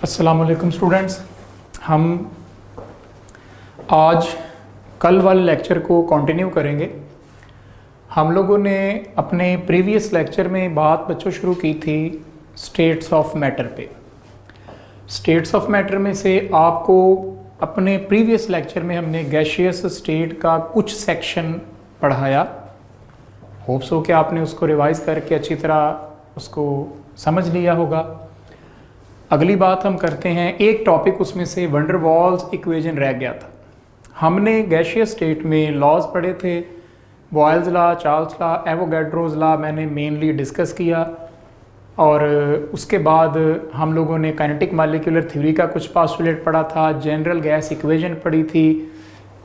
अस्सलाम वालेकुम स्टूडेंट्स। हम आज कल वाले लेक्चर को कंटिन्यू करेंगे। हम लोगों ने अपने प्रीवियस लेक्चर में बात बच्चों शुरू की थी स्टेट्स ऑफ मैटर पे। स्टेट्स ऑफ मैटर में से आपको अपने प्रीवियस लेक्चर में हमने गैसियस स्टेट का कुछ सेक्शन पढ़ाया। होप्स हो कि आपने उसको रिवाइज करके अच्छी तरह उसको समझ लिया होगा। अगली बात हम करते हैं, एक टॉपिक उसमें से वैन डर वाल्स इक्वेशन रह गया था। हमने गैसियस स्टेट में लॉज पढ़े थे, Boyle's law, Charles law, Avogadro's law मैंने मेनली डिस्कस किया। और उसके बाद हम लोगों ने काइनेटिक मॉलिक्यूलर थ्योरी का कुछ पोस्टुलेट पढ़ा था, जनरल गैस इक्वेशन पढ़ी थी।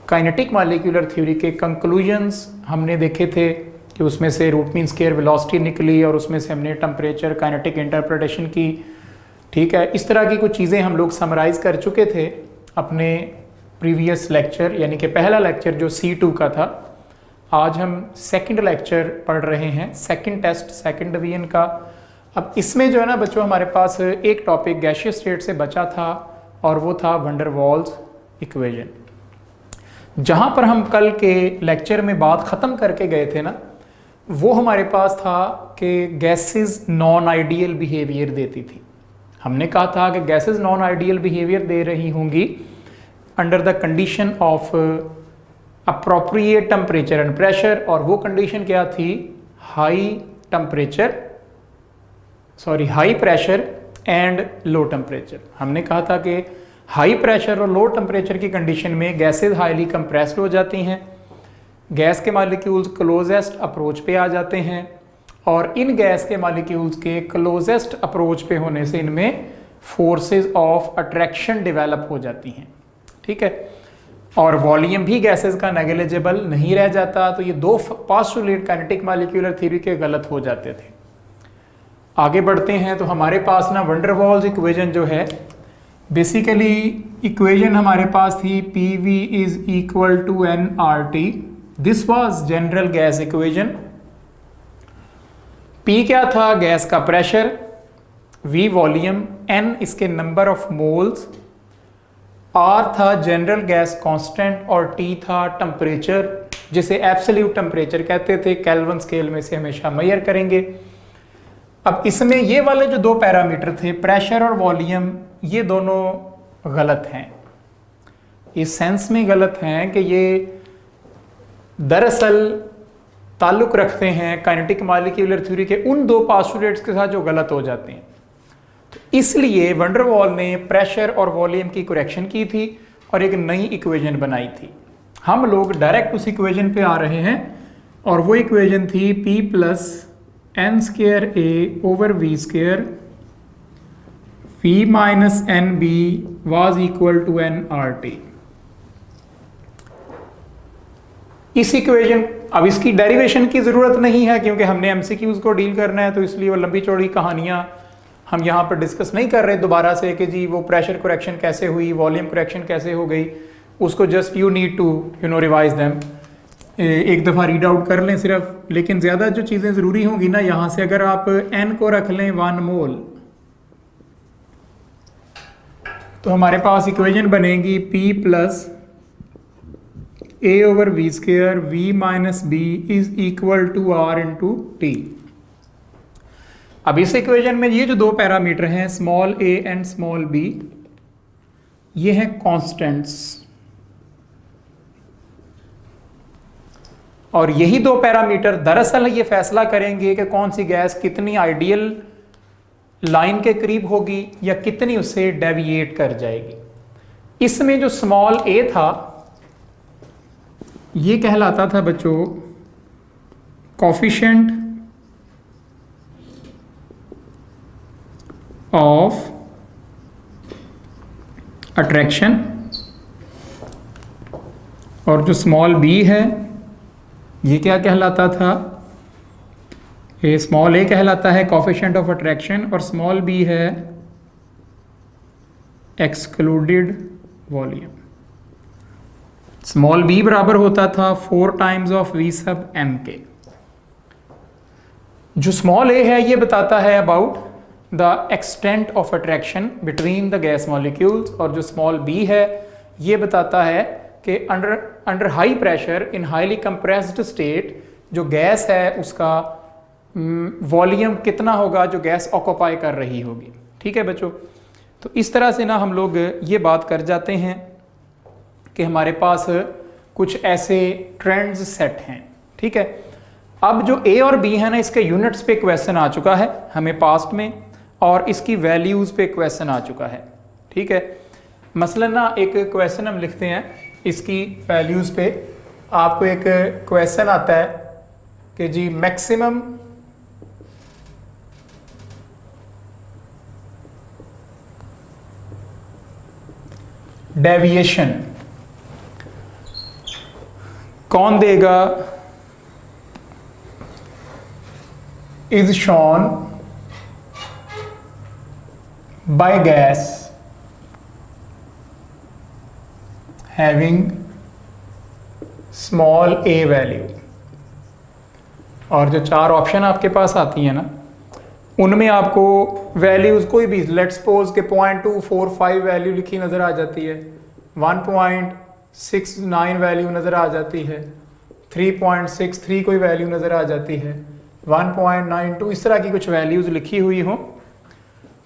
काइनेटिक मॉलिक्यूलर थ्योरी के कंक्लूजन्स हमने देखे थे कि उसमें से रूट मीन स्क्वायर वेलोसिटी निकली और उसमें से हमने टेम्परेचर काइनेटिक इंटरप्रिटेशन की। ठीक है, इस तरह की कुछ चीज़ें हम लोग समराइज कर चुके थे अपने प्रीवियस लेक्चर, यानी कि पहला लेक्चर जो C2 का था। आज हम सेकंड लेक्चर पढ़ रहे हैं, सेकंड टेस्ट सेकंड डिवीजन का। अब इसमें जो है ना बच्चों, हमारे पास एक टॉपिक गैसियस स्टेट से बचा था और वो था वैन डर वाल्स इक्वेशन। जहाँ पर हम कल के लेक्चर में बात ख़त्म करके गए थे ना, वो हमारे पास था कि गैसेस नॉन आइडियल बिहेवियर देती थी। हमने कहा था कि gases non ideal behaviour they रही होंगी under the condition of appropriate temperature and pressure. और वो कंडीशन क्या थी? High pressure and low temperature. हमने कहा था कि हाई प्रेशर और लो टेम्परेचर की कंडीशन में गैसेस हाईली कंप्रेस्ड हो जाती हैं, गैस के मॉलिक्यूल्स क्लोजेस्ट अप्रोच पे आ जाते हैं और इन गैस के मॉलिक्यूल्स के क्लोजेस्ट अप्रोच पे होने से इनमें फोर्सेस ऑफ अट्रैक्शन डेवलप हो जाती हैं। ठीक है, और वॉल्यूम भी गैसेस का नेग्लिजिबल नहीं रह जाता। तो ये दो पोस्टुलेट काइनेटिक मॉलिक्यूलर थ्योरी के गलत हो जाते थे। आगे बढ़ते हैं तो हमारे पास ना वैन डर वाल्स इक्वेशन जो है, बेसिकली इक्वेशन हमारे पास थी PV is equal to nRT। This was general gas equation. P क्या था? गैस का प्रेशर, V वॉल्यूम, N इसके नंबर ऑफ मोल्स, R था जनरल गैस कांस्टेंट और T था टेम्परेचर, जिसे एब्सोल्यूट टेम्परेचर कहते थे। केल्विन स्केल में से हमेशा मेजर करेंगे। अब इसमें ये वाले जो दो पैरामीटर थे, प्रेशर और वॉल्यूम, ये दोनों गलत हैं। इस सेंस में गलत हैं कि ये दरअसल ताल्लुक रखते हैं काइनेटिक मॉलिक्यूलर थ्योरी के उन दो पोस्टुलेट्स के साथ जो गलत हो जाते हैं। तो इसलिए वैन डर वाल ने प्रेशर और वॉल्यूम की करेक्शन की थी और एक नई इक्वेशन बनाई थी। हम लोग डायरेक्ट उस इक्वेशन पे आ रहे हैं और वो इक्वेशन थी P plus n square A over V square V minus NB was equal to nRT। इस इक्वेशन, अब इसकी डेरिवेशन की ज़रूरत नहीं है क्योंकि हमने MCQs को डील करना है, तो इसलिए वो लंबी चौड़ी कहानियाँ हम यहाँ पर डिस्कस नहीं कर रहे दोबारा से कि जी वो प्रेशर करेक्शन कैसे हुई, वॉल्यूम करेक्शन कैसे हो गई। उसको just you need to revise them, एक दफ़ा रीड आउट कर लें सिर्फ। लेकिन ज़्यादा जो चीज़ें ज़रूरी होंगी ना, यहाँ से अगर आप N को रख लें 1 मोल, तो हमारे पास इक्वेशन बनेगी P plus A over V square V minus B is equal to R into T। अब इस इक्वेशन में ये जो दो पैरामीटर हैं small a and small b, ये हैं कांस्टेंट्स। और यही दो पैरामीटर दरअसल ये फैसला करेंगे कि कौन सी गैस कितनी आइडियल लाइन के करीब होगी या कितनी उससे डेविएट कर जाएगी। इसमें जो स्मॉल a था ये कहलाता था बच्चों कोफिशिएंट ऑफ अट्रैक्शन, और जो स्मॉल b है ये क्या कहलाता था? ये स्मॉल a कहलाता है कोफिशिएंट ऑफ अट्रैक्शन और स्मॉल b है एक्सक्लूडेड वॉल्यूम। स्मॉल b बराबर होता था 4 टाइम्स ऑफ V सब m के। जो स्मॉल a है ये बताता है about the extent of attraction between the gas molecules, और जो स्मॉल बी है ये बताता है कि under high pressure in highly compressed state जो गैस है उसका वॉल्यूम कितना होगा जो गैस ऑक्यूपाई कर रही होगी। ठीक है बच्चों, तो इस तरह से ना हम लोग ये बात कर जाते हैं कि हमारे पास कुछ ऐसे ट्रेंड्स सेट हैं। ठीक है, अब जो ए और बी है ना इसके यूनिट्स पे क्वेश्चन आ चुका है हमें पास्ट में, और इसकी वैल्यूज़ पे क्वेश्चन आ चुका है। ठीक है, मसलन ना एक क्वेश्चन हम लिखते हैं इसकी वैल्यूज़ पे, आपको एक क्वेश्चन आता है कि जी मैक्सिमम डेविएशन कौन देगा, is shown by gas having small A value. और जो चार ऑप्शन आपके पास आती है ना उनमें आपको वैल्यूज़ कोई भी, लेट्स सपोज के 0.245 वैल्यू लिखी नज़र आ जाती है, 1.69 वैल्यू नज़र आ जाती है, 3.63 कोई वैल्यू नज़र आ जाती है, 1.92 इस तरह की कुछ वैल्यूज़ लिखी हुई हो।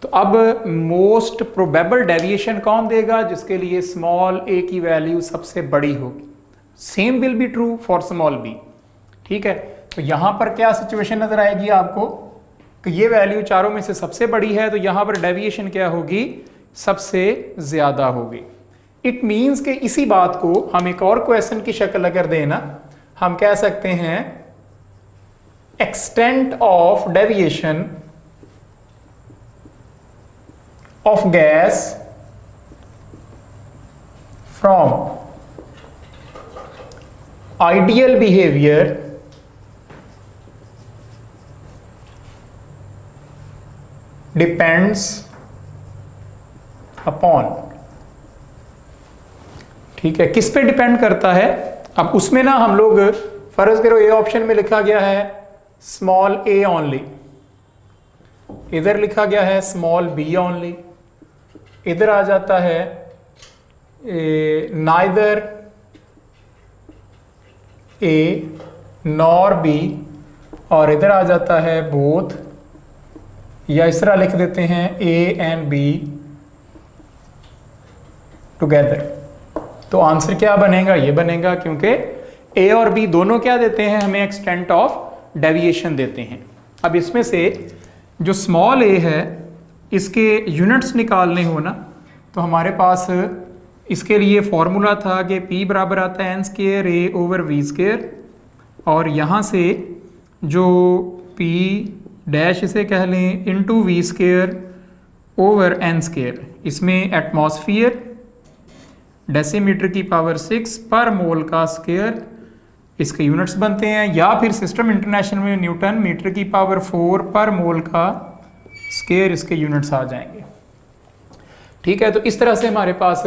तो अब मोस्ट प्रोबेबल डेविएशन कौन देगा, जिसके लिए स्मॉल ए की वैल्यू सबसे बड़ी होगी। Same will be true for small b. ठीक है, तो यहाँ पर क्या सिचुएशन नज़र आएगी आपको कि ये वैल्यू चारों में से सबसे बड़ी है, तो यहाँ पर डेविएशन क्या होगी, सबसे ज़्यादा होगी। इट मीन्स कि इसी बात को हम एक और क्वेश्चन की शक्ल अगर दें ना, हम कह सकते हैं extent of deviation of gas from ideal behaviour depends upon. ठीक है, किस पे डिपेंड करता है। अब उसमें ना हम लोग फर्ज करो ए ऑप्शन में लिखा गया है स्मॉल ए ओनली, इधर लिखा गया है स्मॉल बी ओनली, इधर आ जाता है नाइदर ए नॉर बी, और इधर आ जाता है बोथ, या इस तरह लिख देते हैं ए एंड बी टुगेदर। तो आंसर क्या बनेगा, ये बनेगा, क्योंकि ए और बी दोनों क्या देते हैं हमें, एक्सटेंट ऑफ डेविएशन देते हैं। अब इसमें से जो स्मॉल ए है इसके यूनिट्स निकालने हो ना, तो हमारे पास इसके लिए फॉर्मूला था कि P बराबर आता है n² A ओवर v², और यहाँ से जो P डैश इसे कह लें इंटू v² ओवर n², इसमें एटमॉस्फियर डेसीमीटर की पावर 6 पर मोल का स्क्वायर इसके यूनिट्स बनते हैं, या फिर सिस्टम इंटरनेशनल में न्यूटन मीटर की पावर 4 पर मोल का स्क्वायर इसके यूनिट्स आ जाएंगे। ठीक है, तो इस तरह से हमारे पास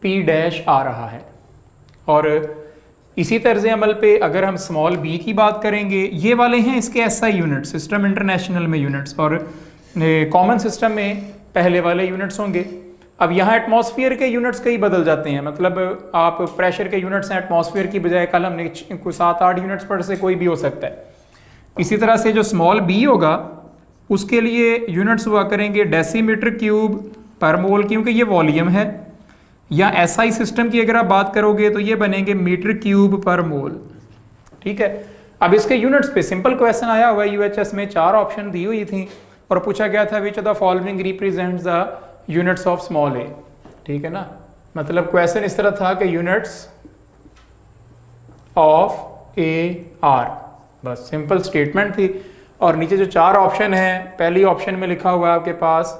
P डैश आ रहा है। और इसी तर्ज अमल पे अगर हम स्मॉल बी की बात करेंगे, ये वाले हैं इसके SI यूनिट, सिस्टम इंटरनेशनल में यूनिट्स, और कॉमन सिस्टम में पहले वाले यूनिट्स होंगे। अब यहाँ एटमॉस्फेयर के यूनिट्स कई बदल जाते हैं, मतलब आप प्रेशर के यूनिट्स हैं एटमॉस्फेयर की बजाय, कल हमने कोई 7-8 यूनिट्स पर से कोई भी हो सकता है। इसी तरह से जो स्मॉल बी होगा उसके लिए यूनिट्स हुआ करेंगे डेसीमीटर क्यूब पर मोल, क्योंकि ये वॉल्यूम है, या SI सिस्टम की अगर आप बात करोगे तो ये बनेंगे मीटर क्यूब पर मोल। ठीक है, अब इसके यूनिट्स पे सिंपल क्वेश्चन आया हुआ है UHS में, 4 ऑप्शन दी हुई थी और पूछा गया था which of the following represents the units of small A. ठीक है ना, मतलब क्वेश्चन इस तरह था कि यूनिट्स ऑफ ए आर, बस सिंपल स्टेटमेंट थी। और नीचे जो 4 ऑप्शन हैं, पहली ऑप्शन में लिखा हुआ है आपके पास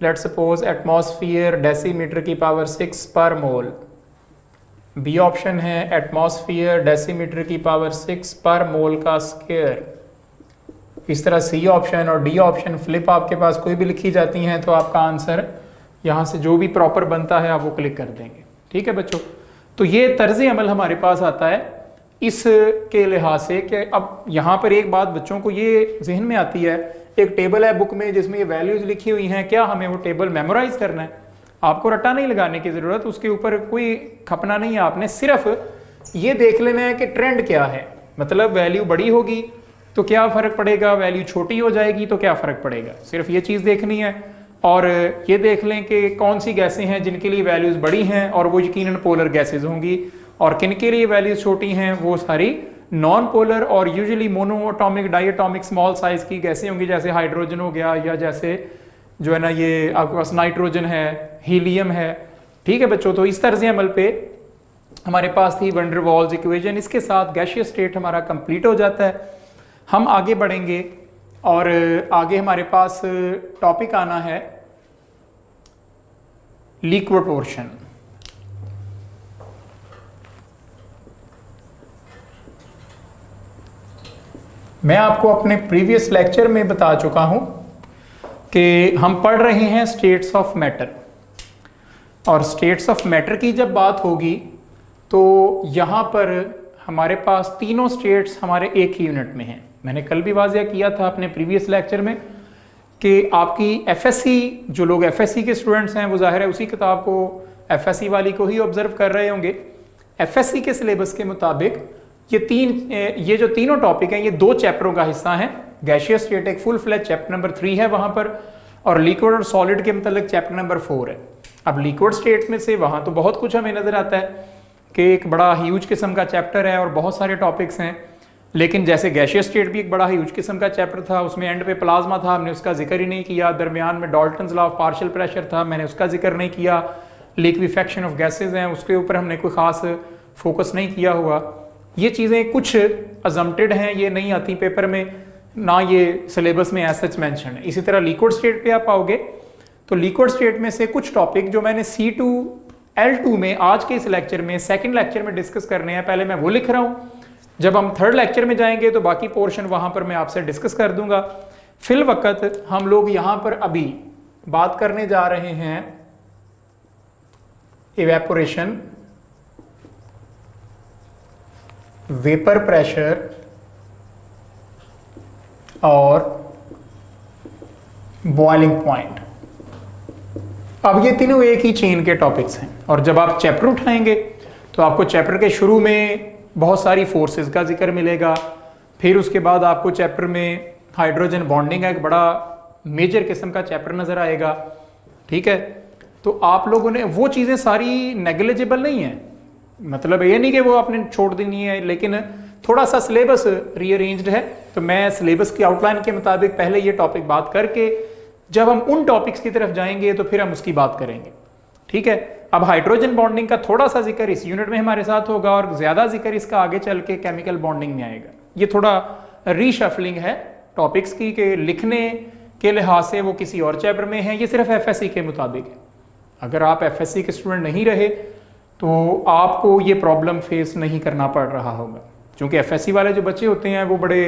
लेट्स सपोज एटमॉस्फियर डेसीमीटर की पावर 6 पर मोल, बी ऑप्शन है एटमॉस्फियर डेसीमीटर की पावर 6 पर मोल का स्क्वायर, इस तरह सी ऑप्शन और डी ऑप्शन फ्लिप आपके पास कोई भी लिखी जाती हैं, तो आपका आंसर यहाँ से जो भी प्रॉपर बनता है आप वो क्लिक कर देंगे। ठीक है बच्चों, तो ये तर्ज अमल हमारे पास आता है इसके लिहाज से कि अब यहाँ पर एक बात बच्चों को ये जहन में आती है एक टेबल है बुक में जिसमें ये वैल्यूज लिखी हुई हैं, क्या हमें वो टेबल मेमोराइज करना है? आपको रट्टा नहीं लगाने की ज़रूरत, उसके ऊपर कोई खपना नहीं है, आपने सिर्फ ये देख लेना है कि ट्रेंड क्या है। मतलब वैल्यू बड़ी होगी तो क्या फ़र्क पड़ेगा, वैल्यू छोटी हो जाएगी तो क्या फ़र्क पड़ेगा, सिर्फ ये चीज़ देखनी है। और ये देख लें कि कौन सी गैसें हैं जिनके लिए वैल्यूज़ बड़ी हैं और वो यकीनन पोलर गैसेज होंगी, और किन के लिए वैल्यूज़ छोटी हैं वो सारी नॉन पोलर और usually monoatomic diatomic small size की गैसें होंगी, जैसे हाइड्रोजन हो गया, या जैसे जो है ना ये आपके पास नाइट्रोजन है, हीलियम है। ठीक है बच्चों, तो इस तर्ज अमल पे हमारे पास थी वैन डर वाल्स इक्वेशन। इसके साथ गैसियस स्टेट हमारा कंप्लीट हो जाता है। हम आगे बढ़ेंगे और आगे हमारे पास टॉपिक आना है लिक्विड पोर्शन। मैं आपको अपने प्रीवियस लेक्चर में बता चुका हूं कि हम पढ़ रहे हैं स्टेट्स ऑफ मैटर, और स्टेट्स ऑफ मैटर की जब बात होगी तो यहाँ पर हमारे पास तीनों स्टेट्स हमारे एक ही यूनिट में हैं। मैंने कल भी वाज़िया किया था अपने प्रीवियस लेक्चर में कि आपकी एफएससी, जो लोग एफएससी के स्टूडेंट्स हैं वो ज़ाहिर है उसी किताब को एफएससी वाली को ही ऑब्जर्व कर रहे होंगे। एफएससी के सिलेबस के मुताबिक ये जो तीनों टॉपिक हैं ये 2 चैप्टरों का हिस्सा हैं। गैसियस स्टेट एक फुल फ्लैज चैप्टर नंबर 3 है वहाँ पर, और लिक्विड और सॉलिड के मतलब चैप्टर नंबर 4 है। अब लिक्विड स्टेट में से वहाँ तो बहुत कुछ हमें नज़र आता है कि एक बड़ा ह्यूज किस्म का चैप्टर है और बहुत सारे टॉपिक्स हैं, लेकिन जैसे गैसियस स्टेट भी एक बड़ा ह्यूज किस्म का चैप्टर था, उसमें एंड पे प्लाज्मा था, हमने उसका जिक्र ही नहीं किया। दरमियान में Dalton's law of partial pressure था, मैंने उसका जिक्र नहीं किया। लिक्विफेक्शन ऑफ गैसेज हैं, उसके ऊपर हमने कोई ख़ास फोकस नहीं किया हुआ। ये चीज़ें कुछ अजम्प्टेड हैं, ये नहीं आती पेपर में, ना ये सिलेबस में एज सच मेंशन है। इसी तरह लिक्विड स्टेट पे आप आओगे तो लिक्विड स्टेट में से कुछ टॉपिक जो मैंने C2L2 में आज के इस लेक्चर में सेकंड लेक्चर में डिस्कस करने हैं, पहले मैं वो लिख रहा हूँ। जब हम थर्ड लेक्चर में जाएंगे तो बाकी पोर्शन वहाँ पर मैं आपसे डिस्कस कर दूंगा। फिल वक्त हम लोग यहाँ पर अभी बात करने जा रहे हैं इवेपोरेशन, वेपर प्रेशर और बॉइलिंग पॉइंट। अब ये तीनों एक ही चेन के टॉपिक्स हैं, और जब आप चैप्टर उठाएंगे तो आपको चैप्टर के शुरू में बहुत सारी फोर्सेस का जिक्र मिलेगा, फिर उसके बाद आपको चैप्टर में हाइड्रोजन बॉन्डिंग का एक बड़ा मेजर किस्म का चैप्टर नज़र आएगा। ठीक है, तो आप लोगों ने वो चीज़ें सारी नेग्लिजिबल नहीं है, मतलब ये नहीं कि वो आपने छोड़ देनी है, लेकिन थोड़ा सा सिलेबस रीअरेंज्ड है। तो मैं सिलेबस की आउटलाइन के मुताबिक पहले ये टॉपिक बात करके जब हम उन टॉपिक्स की तरफ जाएंगे तो फिर हम उसकी बात करेंगे। ठीक है, अब हाइड्रोजन बॉन्डिंग का थोड़ा सा जिक्र इस यूनिट में हमारे साथ होगा और ज़्यादा जिक्र इसका आगे चल के केमिकल बॉन्डिंग में आएगा। ये थोड़ा रीशफलिंग है टॉपिक्स की, के लिखने के लिहाज से वो किसी और चैप्टर में है, ये सिर्फ एफएससी के मुताबिक है। अगर आप एफएससी के स्टूडेंट नहीं रहे तो आपको ये प्रॉब्लम फेस नहीं करना पड़ रहा होगा, क्योंकि एफएससी वाले जो बच्चे होते हैं वो बड़े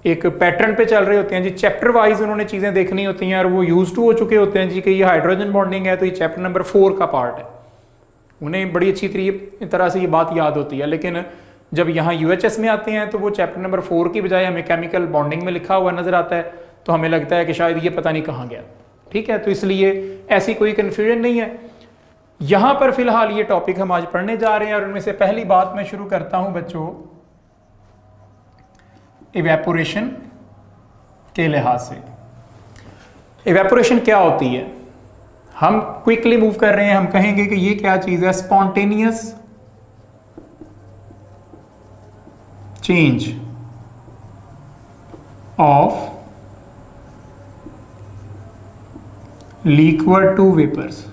एक पैटर्न पे चल रहे होते हैं जी, चैप्टर वाइज उन्होंने चीज़ें देखनी होती हैं और वो यूज टू हो चुके होते हैं जी कि ये हाइड्रोजन बॉन्डिंग है तो ये चैप्टर नंबर 4 का पार्ट है। उन्हें बड़ी अच्छी तरह से ये बात याद होती है, लेकिन जब यहाँ यूएचएस में आते हैं तो वो चैप्टर नंबर 4 की बजाय हमें केमिकल बॉन्डिंग में लिखा हुआ नजर आता है, तो हमें लगता है कि शायद ये पता नहीं कहाँ गया। ठीक है, तो इसलिए ऐसी कोई कन्फ्यूजन नहीं है। यहाँ पर फिलहाल ये टॉपिक हम आज पढ़ने जा रहे हैं, और उनमें से पहली बात मैं शुरू करता हूँ बच्चों इवेपोरेशन के लिहाज से। इवेपोरेशन क्या होती है, हम क्विकली मूव कर रहे हैं, हम कहेंगे कि ये क्या चीज है, spontaneous change of liquid to vapours.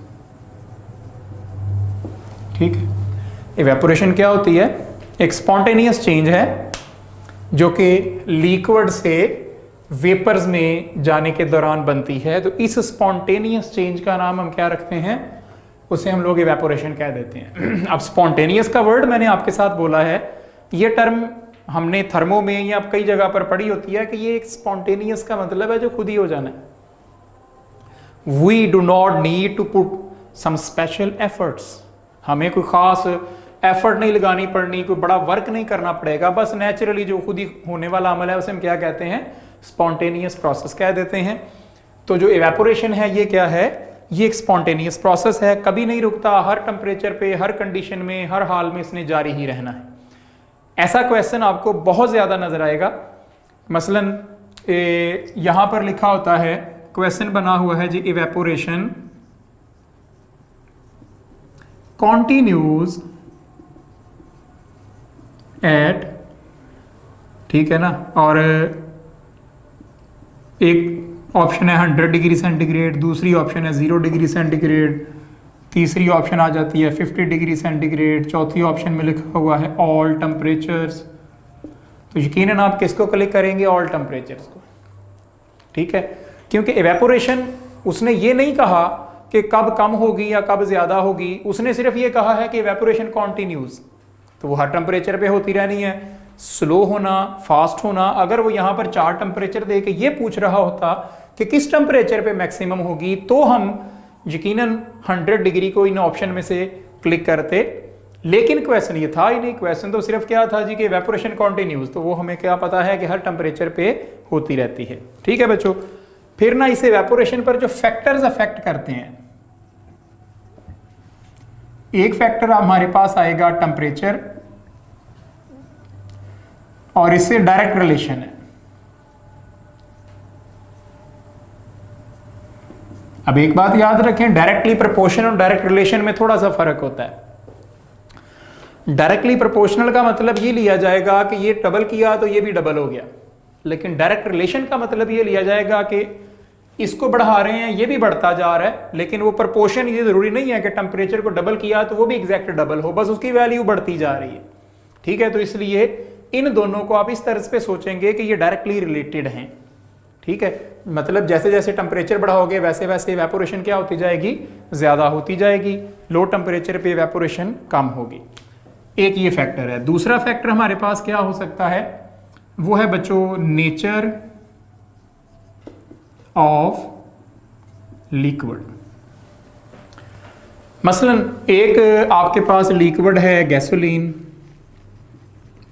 ठीक है, इवेपोरेशन क्या होती है, एक स्पॉन्टेनियस चेंज है जो कि लिक्विड से वेपर्स में जाने के दौरान बनती है। तो इस स्पॉन्टेनियस चेंज का नाम हम क्या रखते हैं, उसे हम लोग इवेपोरेशन कह देते हैं। अब स्पॉन्टेनियस का वर्ड मैंने आपके साथ बोला है, ये टर्म हमने थर्मो में या कई जगह पर पढ़ी होती है कि ये एक स्पॉन्टेनियस का मतलब है जो खुद ही हो जाना है। We do not need to put some special efforts, हमें कोई खास एफर्ट नहीं लगानी पड़नी, कोई बड़ा वर्क नहीं करना पड़ेगा, बस नेचुरली जो खुद ही होने वाला अमल है उसे हम क्या कहते हैं, स्पॉन्टेनियस प्रोसेस कह देते हैं। तो जो इवेपोरेशन है ये क्या है, ये एक स्पॉन्टेनियस प्रोसेस है, कभी नहीं रुकता, हर टेम्परेचर पे, हर कंडीशन में, हर हाल में इसने जारी ही रहना है। ऐसा क्वेश्चन आपको बहुत ज़्यादा नजर आएगा। मसलन यहाँ पर लिखा होता है, क्वेश्चन बना हुआ है जी, इवेपोरेशन कॉन्टिन्यूज एट, ठीक है ना, और एक ऑप्शन है 100 डिग्री सेंटीग्रेड, दूसरी ऑप्शन है 0 डिग्री सेंटीग्रेड, तीसरी ऑप्शन आ जाती है 50 डिग्री सेंटीग्रेड, चौथी ऑप्शन में लिखा हुआ है ऑल टेम्परेचर्स। तो यकीनन आप किसको क्लिक करेंगे, ऑल टेम्परेचर्स को, ठीक है, क्योंकि इवेपोरेशन उसने ये नहीं कहा कि कब कम होगी या कब ज्यादा होगी, उसने सिर्फ ये कहा है कि इवेपोरेशन कॉन्टिन्यूज, तो वो हर टेम्परेचर पे होती रहनी है। स्लो होना, फास्ट होना, अगर वो यहाँ पर 4 टेम्परेचर दे के ये पूछ रहा होता कि किस टेम्परेचर पे मैक्सिमम होगी, तो हम यकीनन 100 डिग्री को इन ऑप्शन में से क्लिक करते, लेकिन क्वेश्चन ये था ही नहीं। क्वेश्चन तो सिर्फ क्या था जी कि इवेपोरेशन कॉन्टिन्यूज, तो वो हमें क्या पता है कि हर टेम्परेचर पे होती रहती है, ठीक है बच्चों। फिर ना इस इवेपोरेशन पर जो फैक्टर्स अफेक्ट करते हैं, एक फैक्टर हमारे पास आएगा टेम्परेचर, और इससे डायरेक्ट रिलेशन है। अब एक बात याद रखें, डायरेक्टली प्रोपोर्शनल और डायरेक्ट रिलेशन में थोड़ा सा फर्क होता है। डायरेक्टली प्रोपोर्शनल का मतलब ये लिया जाएगा कि ये डबल किया तो ये भी डबल हो गया, लेकिन डायरेक्ट रिलेशन का मतलब ये लिया जाएगा कि इसको बढ़ा रहे हैं, ये भी बढ़ता जा रहा है, लेकिन वो प्रोपोर्शन ये जरूरी नहीं है कि टेम्परेचर को डबल किया तो वो भी एग्जैक्ट डबल हो, बस उसकी वैल्यू बढ़ती जा रही है, ठीक है। तो इसलिए इन दोनों को आप इस तरह पे सोचेंगे कि ये डायरेक्टली रिलेटेड हैं, ठीक है। मतलब जैसे जैसे टेम्परेचर बढ़ाओगे वैसे वैसे इवेपोरेशन क्या होती जाएगी, ज्यादा होती जाएगी, लो टेम्परेचर पे इवेपोरेशन कम होगी। एक ये फैक्टर है। दूसरा फैक्टर हमारे पास क्या हो सकता है, वो है बच्चों नेचर ऑफ लिक्विड। मसलन एक आपके पास लिक्विड है गैसोलीन,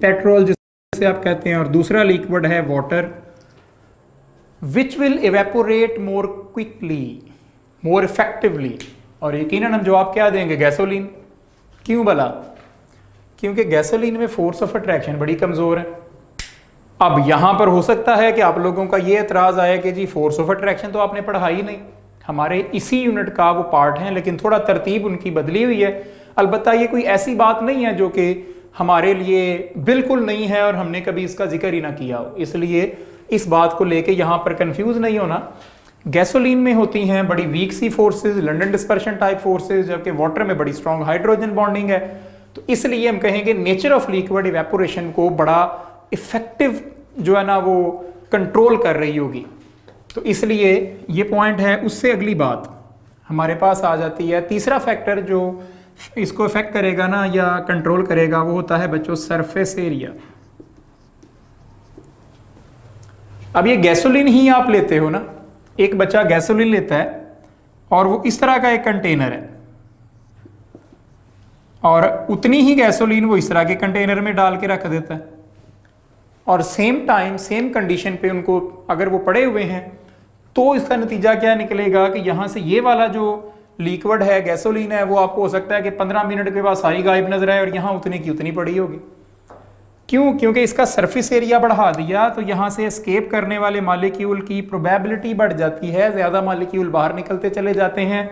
पेट्रोल जिसे आप कहते हैं, और दूसरा लिक्विड है water, which will evaporate more quickly, more effectively, और यकीनन हम जवाब क्या देंगे, गैसोलीन। क्यों भला, क्योंकि गैसोलीन में फोर्स ऑफ अट्रैक्शन बड़ी कमजोर है। अब यहां पर हो सकता है कि आप लोगों का ये एतराज आया कि जी फोर्स ऑफ अट्रैक्शन तो आपने पढ़ा ही नहीं, हमारे इसी यूनिट का वो पार्ट है, लेकिन थोड़ा तरतीब उनकी बदली हुई है। अलबत्ता ये कोई ऐसी बात नहीं है जो कि हमारे लिए बिल्कुल नहीं है और हमने कभी इसका जिक्र ही ना किया हो, इसलिए इस बात को लेके यहाँ पर कंफ्यूज नहीं होना। गैसोलीन में होती हैं बड़ी वीक सी forces, London dispersion type forces, जबकि वाटर में बड़ी स्ट्रॉन्ग हाइड्रोजन बॉन्डिंग है। तो इसलिए हम कहेंगे नेचर ऑफ लिक्विड इवेपोरेशन को बड़ा इफेक्टिव जो है ना वो कंट्रोल कर रही होगी। तो इसलिए ये पॉइंट है। उससे अगली बात हमारे पास आ जाती है, तीसरा फैक्टर जो इसको इफेक्ट करेगा ना या कंट्रोल करेगा, वो होता है बच्चों सरफेस एरिया। अब ये गैसोलीन ही आप लेते हो ना, एक बच्चा गैसोलीन लेता है और वो इस तरह का एक कंटेनर है, और उतनी ही गैसोलीन वो इस तरह के कंटेनर में डाल के रख देता है, और सेम टाइम सेम कंडीशन पे उनको अगर वो पड़े हुए हैं, तो इसका नतीजा क्या निकलेगा कि यहाँ से ये वाला जो लिक्विड है गैसोलीन है वो आपको हो सकता है कि 15 मिनट के बाद सारी गायब नजर आए और यहाँ उतनी की उतनी पड़ी होगी। क्यों? क्योंकि इसका सरफेस एरिया बढ़ा दिया, तो यहाँ से एस्केप करने वाले मॉलिक्यूल की प्रोबेबिलिटी बढ़ जाती है, ज़्यादा मॉलिक्यूल बाहर निकलते चले जाते हैं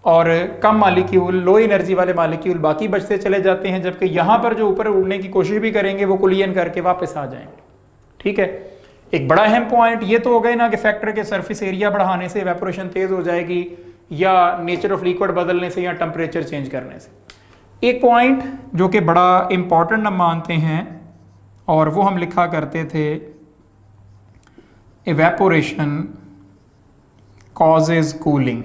और कम मॉलिक्यूल, लो एनर्जी वाले मॉलिक्यूल बाकी बचते चले जाते हैं, जबकि यहाँ पर जो ऊपर उड़ने की कोशिश भी करेंगे वो कुलियन करके वापस आ जाएंगे। ठीक है, एक बड़ा अहम पॉइंट ये तो हो गए ना कि फैक्टर के सरफेस एरिया बढ़ाने से इवेपोरेशन तेज हो जाएगी, या नेचर ऑफ लिक्विड बदलने से, या टेम्परेचर चेंज करने से। एक पॉइंट जो कि बड़ा इंपॉर्टेंट हम मानते हैं और वो हम लिखा करते थे, इवेपोरेशन कॉजेज कूलिंग।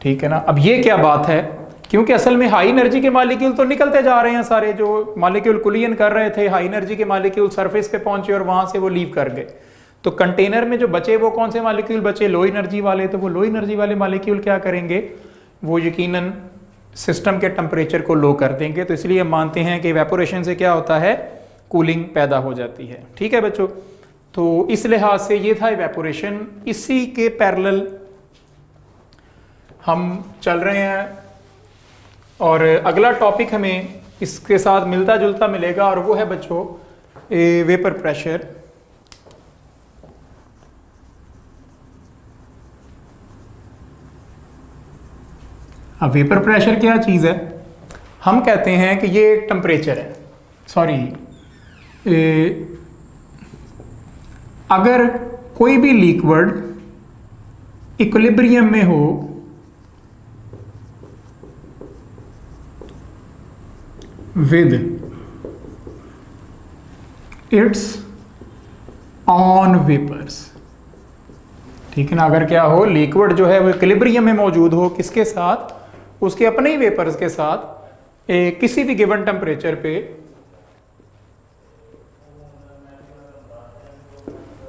ठीक है ना। अब ये क्या बात है, क्योंकि असल में हाई एनर्जी के मॉलिक्यूल तो निकलते जा रहे हैं सारे, जो मॉलिक्यूल कुलियन कर रहे थे, हाई एनर्जी के मॉलिक्यूल सरफेस पे पहुंचे और वहां से वो लीव कर गए। तो कंटेनर में जो बचे वो कौन से मॉलिक्यूल बचे? लो एनर्जी वाले। तो वो लो एनर्जी वाले मॉलिक्यूल क्या करेंगे, वो यकीनन सिस्टम के टेम्परेचर को लो कर देंगे। तो इसलिए हम मानते हैं कि इवेपोरेशन से क्या होता है, कूलिंग पैदा हो जाती है। ठीक है बच्चों, तो इस लिहाज से ये था इवेपोरेशन। इसी के पैरेलल हम चल रहे हैं और अगला टॉपिक हमें इसके साथ मिलता जुलता मिलेगा और वो है बच्चों वेपर प्रेशर। अब वेपर प्रेशर क्या चीज़ है? हम कहते हैं कि ये एक टेम्परेचर है, सॉरी, अगर कोई भी लिक्विड इक्विलिब्रियम में हो with its on vapors, ठीक है ना, अगर क्या हो, लिक्विड जो है वो इक्विलिब्रियम में मौजूद हो, किसके साथ? उसके अपने ही वेपर्स के साथ, किसी भी गिवन टेम्परेचर पे,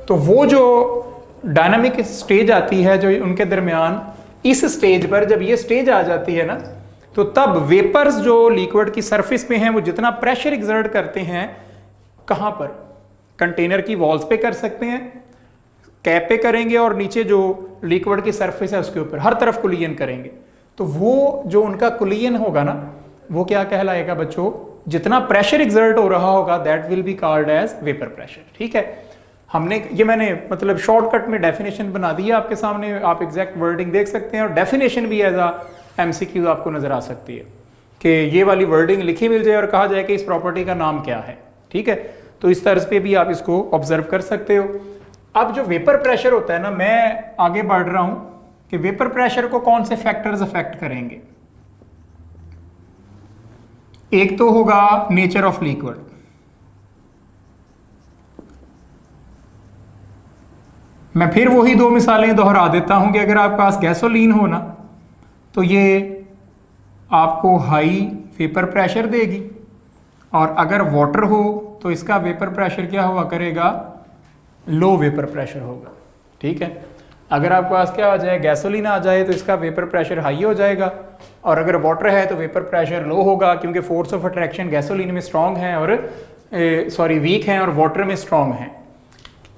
तो वो जो डायनामिक स्टेज आती है जो उनके दरमियान, इस स्टेज पर जब ये स्टेज आ जाती है ना, तो तब वेपर्स जो लिक्विड की सरफेस पे हैं वो जितना प्रेशर एक्सर्ट करते हैं, कहां पर? कंटेनर की वॉल्स पे कर सकते हैं, कैप पे करेंगे और नीचे जो लिक्विड की सरफेस है उसके ऊपर हर तरफ कुलियन करेंगे। तो वो जो उनका कुलियन होगा ना, वो क्या कहलाएगा बच्चों? जितना प्रेशर एक्सर्ट हो रहा होगा that will be called as vapour pressure. ठीक है, हमने ये मैंने मतलब शॉर्टकट में डेफिनेशन बना दी है आपके सामने, आप एग्जैक्ट वर्डिंग देख सकते हैं और डेफिनेशन भी एज अ एमसीक्यू आपको नजर आ सकती है कि ये वाली वर्डिंग लिखी मिल जाए और कहा जाए कि इस प्रॉपर्टी का नाम क्या है। ठीक है, तो इस तर्ज पे भी आप इसको ऑब्जर्व कर सकते हो। अब जो वेपर प्रेशर होता है ना, मैं आगे बढ़ रहा हूं कि वेपर प्रेशर को कौन से फैक्टर्स अफेक्ट करेंगे। एक तो होगा नेचर ऑफ लिक्विड, मैं फिर वही दो मिसालें दोहरा देता हूं कि अगर आपके पास गैसोलीन हो ना, तो ये आपको हाई वेपर प्रेशर देगी, और अगर वाटर हो तो इसका वेपर प्रेशर क्या हुआ करेगा? लो वेपर प्रेशर होगा। ठीक है, अगर आपके पास क्या आ जाए, गैसोलीन आ जाए, तो इसका वेपर प्रेशर हाई हो जाएगा, और अगर वाटर है तो वेपर प्रेशर लो होगा, क्योंकि फोर्स ऑफ अट्रैक्शन गैसोलीन में स्ट्रांग है और वीक है और वाटर में स्ट्रांग है।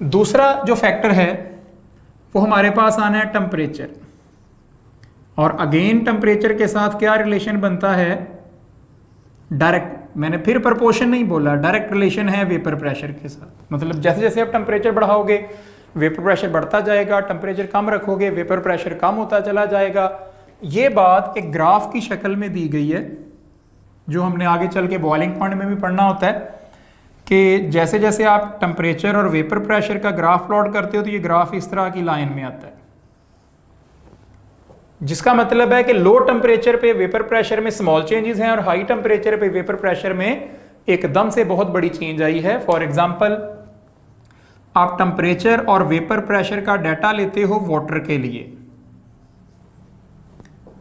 दूसरा जो फैक्टर है वो हमारे पास आना है टेम्परेचर, और अगेन टेम्परेचर के साथ क्या रिलेशन बनता है? डायरेक्ट, मैंने फिर प्रपोर्शन नहीं बोला, डायरेक्ट रिलेशन है वेपर प्रेशर के साथ। मतलब जैसे जैसे आप टेम्परेचर बढ़ाओगे वेपर प्रेशर बढ़ता जाएगा, टेम्परेचर कम रखोगे वेपर प्रेशर कम होता चला जाएगा। ये बात एक ग्राफ की शक्ल में दी गई है, जो हमने आगे चल के बॉइलिंग पॉइंट में भी पढ़ना होता है, कि जैसे जैसे आप टेम्परेचर और वेपर प्रेशर का ग्राफ प्लॉट करते हो तो ये ग्राफ इस तरह की लाइन में आता है, जिसका मतलब है कि लो टेम्परेचर पे वेपर प्रेशर में स्मॉल चेंजेस हैं और हाई टेम्परेचर पे वेपर प्रेशर में एकदम से बहुत बड़ी चेंज आई है। फॉर एग्जांपल, आप टेम्परेचर और वेपर प्रेशर का डाटा लेते हो वाटर के लिए,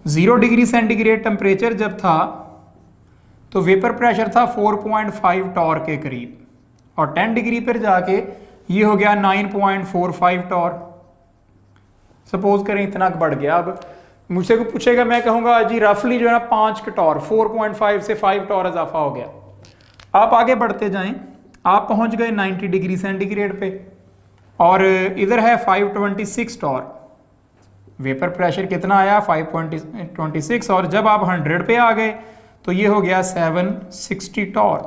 0 डिग्री सेंटीग्रेड टेम्परेचर जब था तो वेपर प्रेशर था 4.5 टॉर के करीब, और 10 डिग्री पर जाके ये हो गया 9.45 टॉर। सपोज करें इतना बढ़ गया। अब मुझसे कोई पूछेगा, मैं कहूंगा जी रफली जो है ना 5 टॉर, 4.5 से 5 टॉर इजाफा हो गया। आप आगे बढ़ते जाएं, आप पहुंच गए 90 डिग्री सेंटीग्रेड पे, और इधर है 526 टॉर। वेपर प्रेशर कितना आया? 5.26, और जब आप 100 पे आ गए तो ये हो गया 760 टॉर।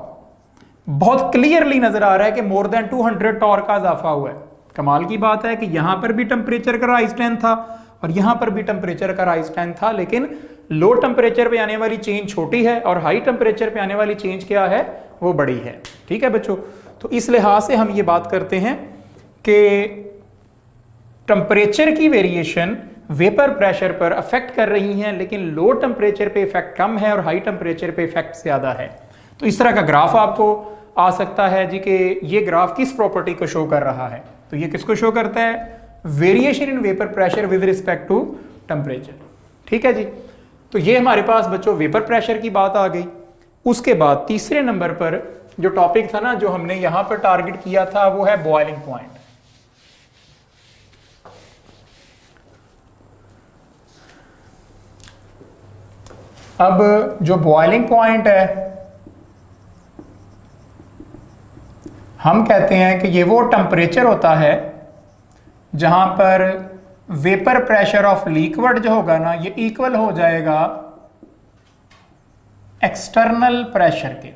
बहुत क्लियरली नजर आ रहा है कि मोर देन 200 टॉर का इजाफा हुआ है। कमाल की बात है कि यहां पर भी टेम्परेचर का राइज टाइम था और यहां पर भी टेम्परेचर का राइज टाइम था, लेकिन लो टेम्परेचर पे आने वाली चेंज छोटी है और हाई टेम्परेचर पे आने वाली चेंज क्या है? वो बड़ी है। ठीक है बच्चों, तो इस लिहाज से हम ये बात करते हैं कि टेम्परेचर की वेरिएशन वेपर प्रेशर पर अफेक्ट कर रही हैं, लेकिन लो टेम्परेचर पे इफेक्ट कम है और हाई टेम्परेचर पे इफेक्ट ज्यादा है। तो इस तरह का ग्राफ आपको आ सकता है जी कि ये ग्राफ किस प्रॉपर्टी को शो कर रहा है। तो ये किसको शो करता है? Variation in vapour pressure with respect to temperature. ठीक है जी, तो ये हमारे पास बच्चों वेपर प्रेशर की बात आ गई। उसके बाद तीसरे नंबर पर जो टॉपिक था ना, जो हमने यहां पर टारगेट किया था, वो है बॉइलिंग पॉइंट। अब जो बॉइलिंग पॉइंट है हम कहते हैं कि ये वो टेम्परेचर होता है जहां पर वेपर प्रेशर ऑफ लिक्विड जो होगा ना ये इक्वल हो जाएगा एक्सटर्नल प्रेशर के।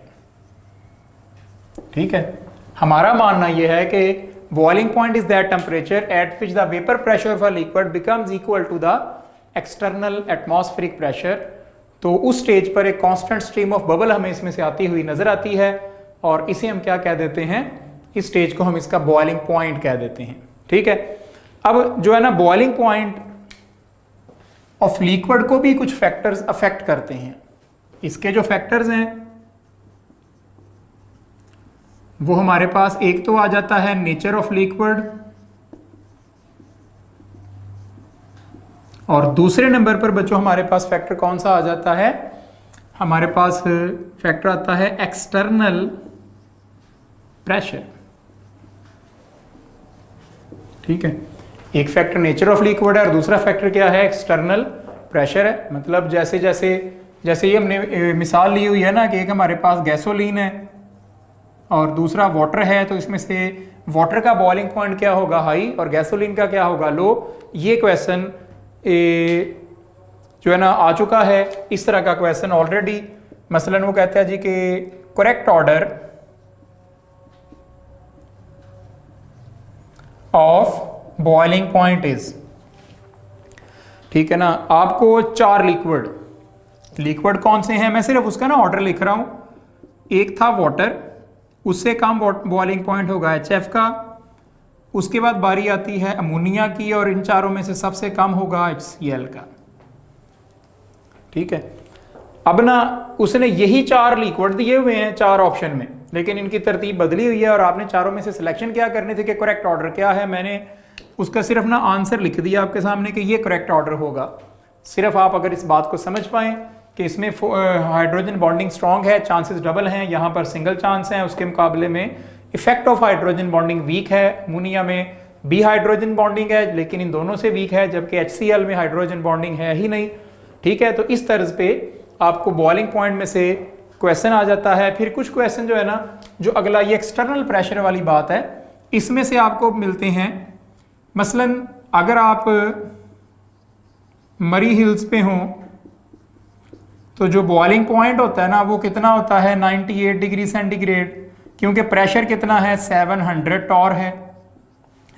ठीक है, हमारा मानना यह है कि boiling point is that temperature at which the vapour pressure of a liquid becomes equal to the external atmospheric pressure. तो उस स्टेज पर एक कांस्टेंट स्ट्रीम ऑफ बबल हमें इसमें से आती हुई नजर आती है और इसे हम क्या कह देते हैं, इस स्टेज को हम इसका बॉइलिंग पॉइंट कह देते हैं। ठीक है, अब जो है ना बॉइलिंग पॉइंट ऑफ लिक्विड को भी कुछ फैक्टर्स अफेक्ट करते हैं। इसके जो फैक्टर्स हैं वो हमारे पास एक तो आ जाता है नेचर ऑफ लिक्विड, और दूसरे नंबर पर बच्चों हमारे पास फैक्टर कौन सा आ जाता है, हमारे पास फैक्टर आता है एक्सटर्नल प्रेशर। ठीक है, एक फैक्टर नेचर ऑफ लिक्विड है और दूसरा फैक्टर क्या है, एक्सटर्नल प्रेशर है। मतलब जैसे जैसे जैसे ये हमने मिसाल ली हुई है ना कि एक हमारे पास गैसोलीन है और दूसरा वाटर है, तो इसमें से वाटर का बॉइलिंग पॉइंट क्या होगा, हाई, और गैसोलीन का क्या होगा, लो। ये क्वेश्चन जो है ना आ चुका है, इस तरह का क्वेश्चन ऑलरेडी। मसलन वो कहता है जी कि correct order of boiling point is, ठीक है ना। आपको 4 लिक्विड कौन से हैं, मैं सिर्फ उसका ना ऑर्डर लिख रहा हूं। एक था वाटर, उससे कम बॉइलिंग पॉइंट होगा HF का, उसके बाद बारी आती है अमोनिया की, और इन चारों में से सबसे कम होगा HCl का। ठीक है, अब ना उसने यही 4 लिक्विड दिए हुए हैं 4 ऑप्शन में, लेकिन इनकी तरतीब बदली हुई है और आपने चारों में से सिलेक्शन क्या करनी थी कि करेक्ट ऑर्डर क्या है। मैंने उसका सिर्फ ना आंसर लिख दिया आपके सामने कि ये करेक्ट ऑर्डर होगा। सिर्फ आप अगर इस बात को समझ पाएं कि इसमें हाइड्रोजन बॉन्डिंग स्ट्रॉन्ग है, चांसेस डबल हैं, यहाँ पर सिंगल चांस है, उसके मुकाबले में effect of hydrogen bonding weak है। अमोनिया में बी हाइड्रोजन बॉन्डिंग है लेकिन इन दोनों से वीक है, जबकि HCl में हाइड्रोजन बॉन्डिंग है ही नहीं। ठीक है, तो इस तर्ज पे आपको बॉइलिंग पॉइंट में से क्वेश्चन आ जाता है। फिर कुछ क्वेश्चन जो है ना, जो अगला ये एक्सटर्नल प्रेशर वाली बात है, इसमें से आपको मिलते हैं। मसलन अगर आप मरी हिल्स पे हों तो जो बॉइलिंग पॉइंट होता है ना वो कितना होता है, 98 डिग्री सेंटीग्रेड, क्योंकि प्रेशर कितना है, 700 टॉर है।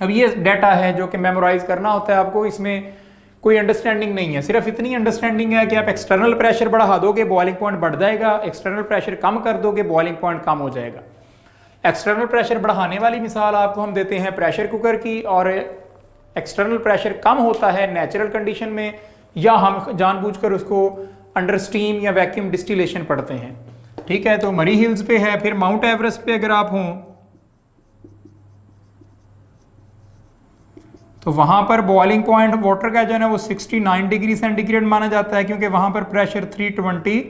अब ये डाटा है जो कि मेमोराइज करना होता है आपको, इसमें कोई अंडरस्टैंडिंग नहीं है, सिर्फ इतनी अंडरस्टैंडिंग है कि आप एक्सटर्नल प्रेशर बढ़ा दोगे बॉइलिंग पॉइंट बढ़ जाएगा, एक्सटर्नल प्रेशर कम कर दोगे बॉइलिंग पॉइंट कम हो जाएगा। एक्सटर्नल प्रेशर बढ़ाने वाली मिसाल आपको हम देते हैं प्रेशर कुकर की, और एक्सटर्नल प्रेशर कम होता है नेचुरल कंडीशन में, या हम जानबूझकर उसको अंडर स्टीम या वैक्यूम डिस्टिलेशन पढ़ते हैं। ठीक है, तो मरी हिल्स पे है। फिर माउंट एवरेस्ट पे अगर आप हों तो वहां पर बॉइलिंग पॉइंट वाटर का जो है ना वो 69 डिग्री सेंटीग्रेड माना जाता है, क्योंकि वहां पर प्रेशर 323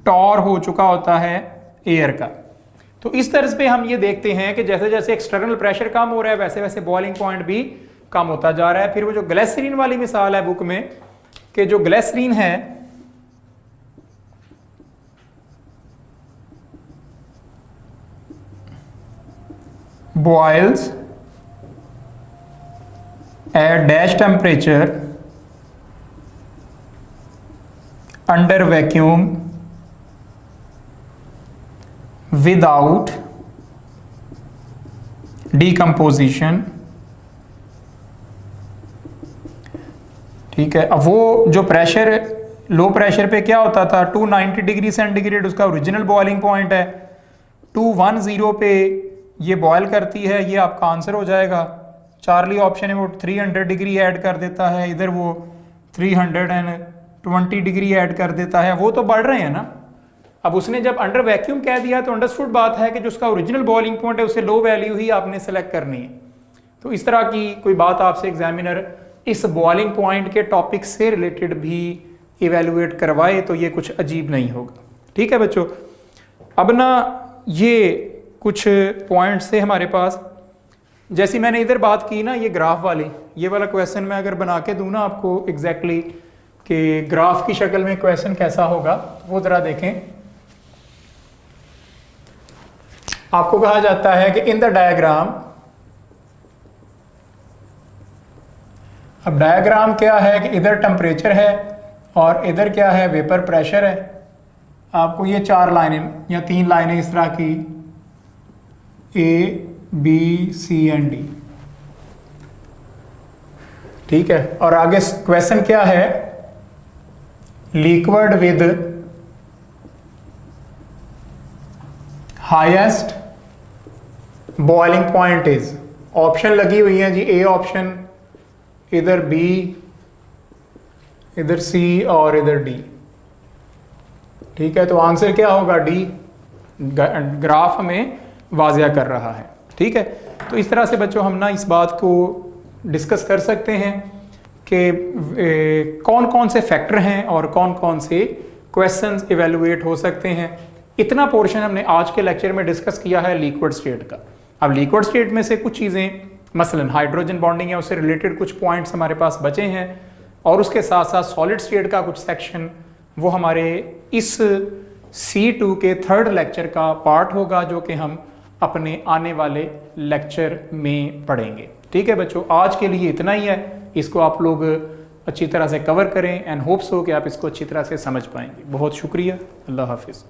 टॉर हो चुका होता है एयर का। तो इस तरह पे हम ये देखते हैं कि जैसे जैसे एक्सटर्नल प्रेशर कम हो रहा है वैसे वैसे बॉइलिंग पॉइंट भी कम होता जा रहा है। फिर वो जो ग्लिसरीन वाली मिसाल है बुक में, कि जो ग्लिसरीन है boils at dash temperature under vacuum without decomposition। ठीक है, अब वो जो प्रेशर लो प्रेशर पे क्या होता था, 290 डिग्री सेंटीग्रेड उसका ओरिजिनल बॉइलिंग पॉइंट है, 210 पे ये बॉयल करती है, ये आपका आंसर हो जाएगा। चार्ली ऑप्शन है वो 300 डिग्री ऐड कर देता है, इधर वो 320 डिग्री ऐड कर देता है, वो तो बढ़ रहे हैं ना। अब उसने जब अंडर वैक्यूम कह दिया तो अंडरस्टूड बात है कि जो उसका ओरिजिनल बॉइलिंग पॉइंट है उससे लो वैल्यू ही आपने सेलेक्ट करनी है। तो इस तरह की कोई बात आपसे एग्जामिनर इस बॉइलिंग पॉइंट के टॉपिक से रिलेटेड भी इवेलुएट करवाए तो ये कुछ अजीब नहीं होगा। ठीक है बच्चों, अब ना ये कुछ पॉइंट्स थे हमारे पास, जैसी मैंने इधर बात की ना, ये ग्राफ वाली, ये वाला क्वेश्चन मैं अगर बना के दूं ना आपको एग्जैक्टली कि ग्राफ की शक्ल में क्वेश्चन कैसा होगा, वो जरा देखें। आपको कहा जाता है कि इन द डायग्राम, अब डायग्राम क्या है कि इधर टेम्परेचर है और इधर क्या है, वेपर प्रेशर है। आपको ये 4 लाइनें या 3 लाइनें इस तरह की A, B, C and D, ठीक है। और आगे क्वेश्चन क्या है, liquid with highest boiling point is, option लगी हुई है जी, ए ऑप्शन, इधर बी, इधर सी और इधर डी, ठीक है। तो आंसर क्या होगा, डी, ग्राफ में वाजिया कर रहा है, ठीक है। तो इस तरह से बच्चों हम ना इस बात को डिस्कस कर सकते हैं कि कौन कौन से फैक्टर हैं और कौन कौन से क्वेश्चंस इवेलुएट हो सकते हैं। इतना पोर्शन हमने आज के लेक्चर में डिस्कस किया है लिक्विड स्टेट का। अब लिक्विड स्टेट में से कुछ चीज़ें, मसलन हाइड्रोजन बॉन्डिंग है, उससे रिलेटेड कुछ पॉइंट्स हमारे पास बचे हैं, और उसके साथ साथ सॉलिड स्टेट का कुछ सेक्शन वो हमारे इस C2 के 3rd लेक्चर का पार्ट होगा, जो कि हम अपने आने वाले लेक्चर में पढ़ेंगे, ठीक है बच्चों। आज के लिए इतना ही है, इसको आप लोग अच्छी तरह से कवर करें एंड होप्स हो कि आप इसको अच्छी तरह से समझ पाएंगे। बहुत शुक्रिया, अल्लाह हाफिज़।